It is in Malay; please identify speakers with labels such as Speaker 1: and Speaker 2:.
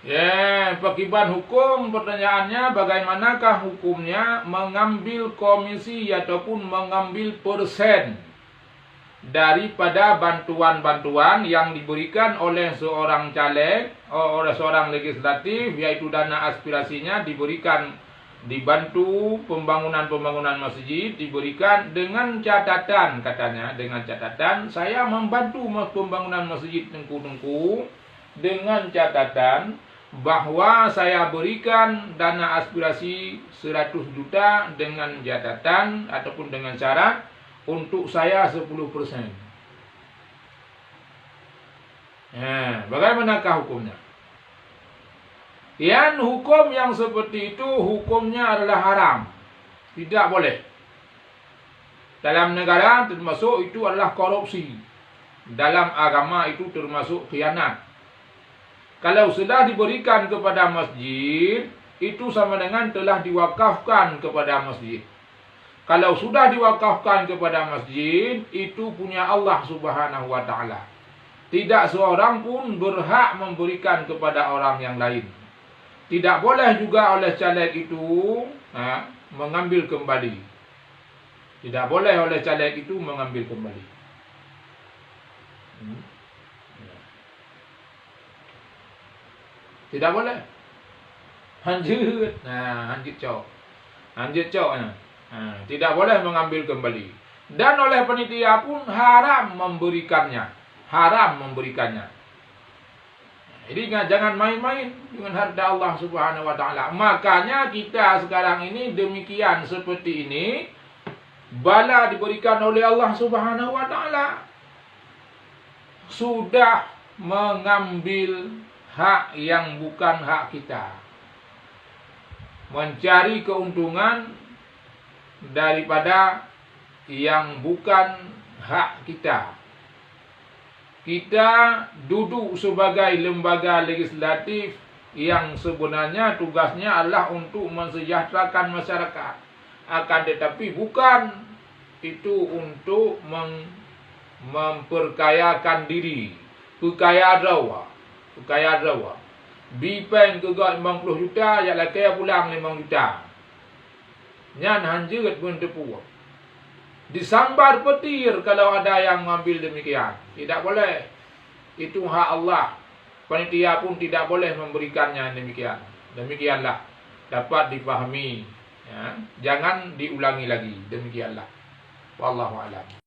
Speaker 1: Ya, pakiban hukum, pertanyaannya bagaimanakah hukumnya mengambil komisi ataupun mengambil persen daripada bantuan-bantuan yang diberikan oleh seorang caleg, oleh seorang legislatif, yaitu dana aspirasinya diberikan, dibantu pembangunan masjid, diberikan dengan catatan, katanya, dengan catatan saya membantu pembangunan masjid Tengku-Tengku dengan catatan bahwa saya berikan dana aspirasi 100 juta dengan catatan ataupun dengan syarat untuk saya 10%. Bagaimanakah hukumnya? Yang hukum yang seperti itu hukumnya adalah haram. Tidak boleh. Dalam negara termasuk itu adalah korupsi. Dalam agama itu termasuk khianat. Kalau sudah diberikan kepada masjid, itu sama dengan telah diwakafkan kepada masjid. Kalau sudah diwakafkan kepada masjid, itu punya Allah Subhanahu wa ta'ala. Tidak seorang pun berhak memberikan kepada orang yang lain. Tidak boleh juga oleh caleg itu mengambil kembali. Tidak boleh oleh caleg itu mengambil kembali. Tidak boleh. Hanjut. Hanjut cok. Hanjut cok. Tidak boleh mengambil kembali. Dan oleh panitia pun haram memberikannya. Haram memberikannya. Jadi jangan main-main dengan harta Allah Subhanahu wa ta'ala. Makanya kita sekarang ini demikian seperti ini. Bala diberikan oleh Allah Subhanahu wa ta'ala. Sudah mengambil hak yang bukan hak kita. Mencari keuntungan daripada yang bukan hak kita. Kita duduk sebagai lembaga legislatif yang sebenarnya tugasnya adalah untuk mensejahterakan masyarakat. Akan tetapi bukan itu untuk memperkayakan diri. Perkaya rawa. Bipeng ke 50 juta, ya lah kaya pulang 5 juta. Nyan hanjut pun tepu. Disambar petir kalau ada yang mengambil demikian. Tidak boleh. Itu hak Allah. Panitia pun tidak boleh memberikannya demikian. Demikianlah. Dapat dipahami. Jangan diulangi lagi. Demikianlah. Wallahu a'lam.